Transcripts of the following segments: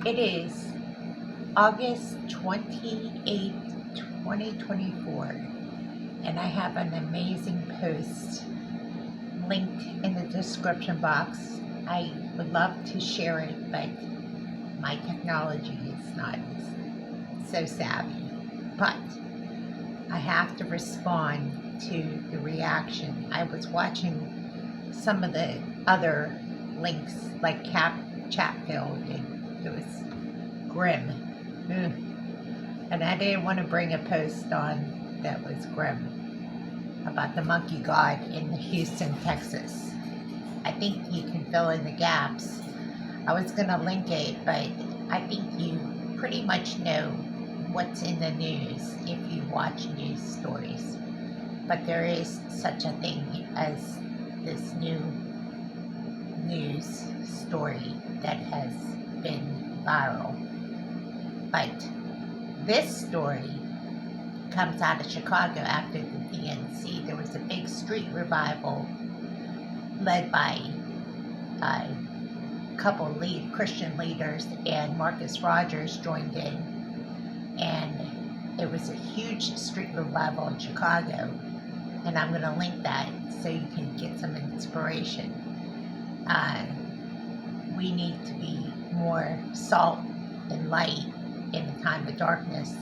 It is August 28th, 2024, and I have an amazing post linked in the description box. I would love to share it, but my technology is not so savvy. But I have to respond to the reaction. I was watching some of the other links, like Chatfield, and it was grim. Ugh. And I didn't want to bring a post on that was grim about the monkey god in Houston, Texas. I think you can fill in the gaps. I was going to link it, but I think you pretty much know what's in the news if you watch news stories. But there is such a thing as this new news story that has been viral. But this story comes out of Chicago after the DNC. There was a big street revival led by a couple Christian leaders, and Marcus Rogers joined in. And it was a huge street revival in Chicago. And I'm going to link that so you can get some inspiration. We need to be more salt and light in a time of darkness,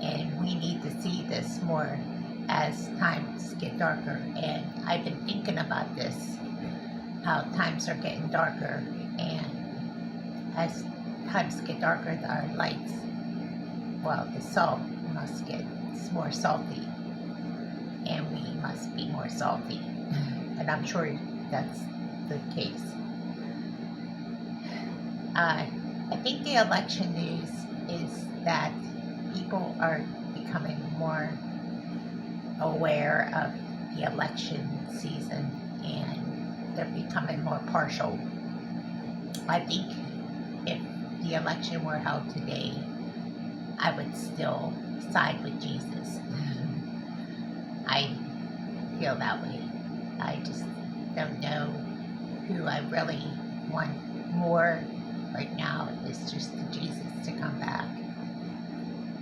and we need to see this more as times get darker. And I've been thinking about this, how times are getting darker, and as times get darker, our lights, well, the salt must get more salty, and we must be more salty. And I'm sure that's the case. I think the election news is that people are becoming more aware of the election season, and they're becoming more partial. I think if the election were held today, I would still side with Jesus. I feel that way. I just don't know who I really want more right now. Is just Jesus to come back.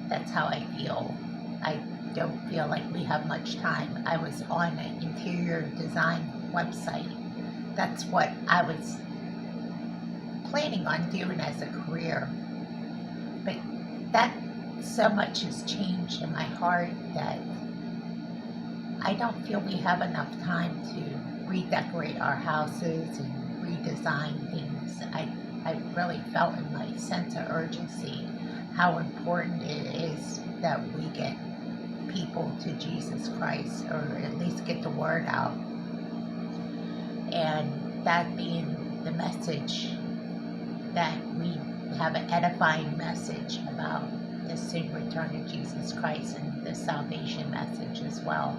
That's how I feel. I don't feel like we have much time. I was on an interior design website. That's what I was planning on doing as a career. But that so much has changed in my heart that I don't feel we have enough time to redecorate our houses and redesign things. I really felt in my sense of urgency how important it is that we get people to Jesus Christ, or at least get the word out. And that being the message, that we have an edifying message about the soon return of Jesus Christ and the salvation message as well.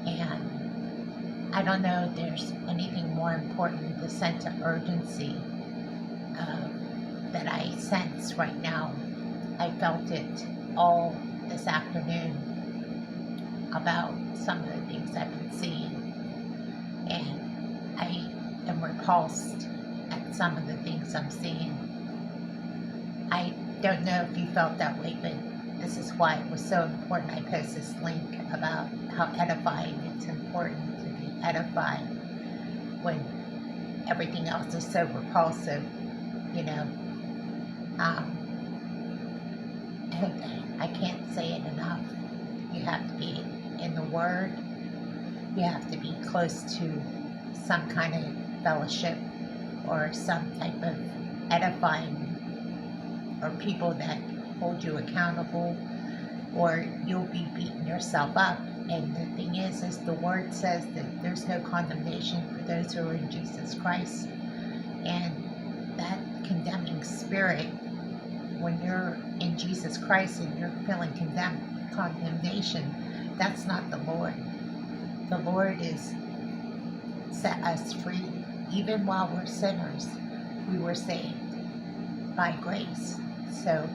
And I don't know if there's anything more important than the sense of urgency that I sense right now. I felt it all this afternoon about some of the things I've been seeing, and I am repulsed at some of the things I'm seeing. I don't know if you felt that way, but this is why it was so important I post this link about how edifying it's important to be edified when everything else is so repulsive, you know. I can't say it enough. You have to be in the Word. You have to be close to some kind of fellowship or some type of edifying, or people that hold you accountable, or you'll be beating yourself up. And the thing is the Word says that there's no condemnation for those who are in Jesus Christ. And that condemning spirit, when you're in Jesus Christ and you're feeling condemnation, that's not the Lord. The Lord is set us free. Even while we're sinners, we were saved by grace. So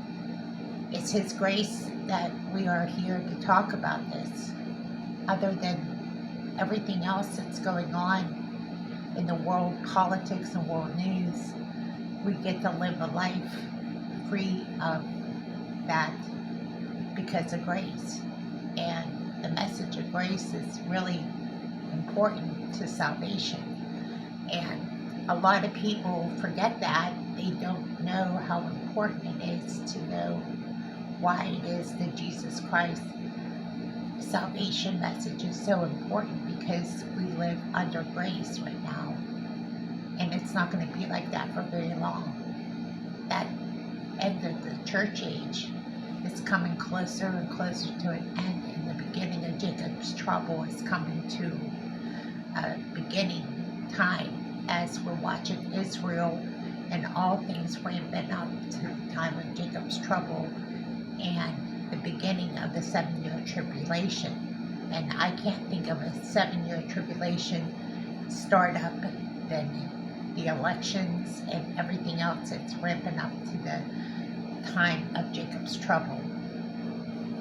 it's His grace that we are here to talk about this. Other than everything else that's going on in the world politics and world news, we get to live a life free of that because of grace. And the message of grace is really important to salvation. And a lot of people forget that. They don't know how important it is to know why it is that Jesus Christ's salvation message is so important, because we live under grace right now. And it's not going to be like that for very long. That end of the church age is coming closer and closer to an end, and the beginning of Jacob's trouble is coming to a beginning time, as we're watching Israel and all things ramping up to the time of Jacob's trouble and the beginning of the 7-year tribulation. And I can't think of a 7-year tribulation start up than the elections and everything else that's ramping up to the time of Jacob's trouble.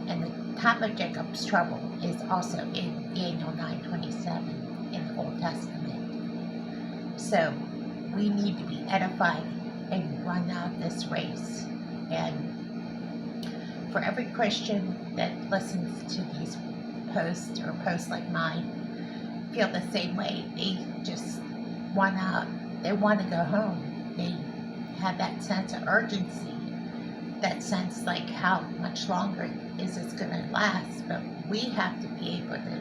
And the time of Jacob's trouble is also in Daniel 9:27 in the Old Testament. So we need to be edified and run out this race. And for every Christian that listens to these posts or posts like mine, feel the same way. They just want to go home. They have that sense of urgency, that sense like, how much longer is this going to last? But we have to be able to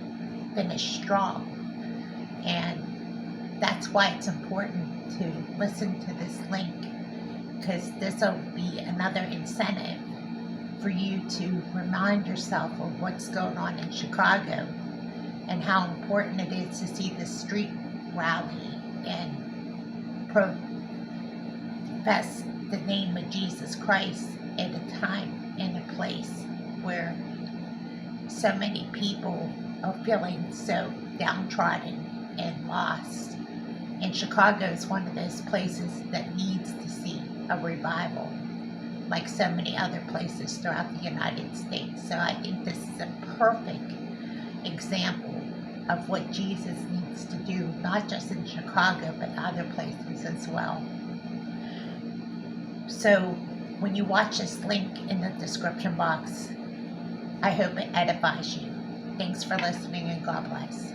finish strong. And that's why it's important to listen to this link, because this will be another incentive for you to remind yourself of what's going on in Chicago and how important it is to see the street rally and profess the name of Jesus Christ at a time and a place where so many people are feeling so downtrodden and lost. And Chicago is one of those places that needs to see a revival, like so many other places throughout the United States. So I think this is a perfect example of what Jesus needs to do, not just in Chicago, but other places as well. So when you watch this link in the description box, I hope it edifies you. Thanks for listening, and God bless.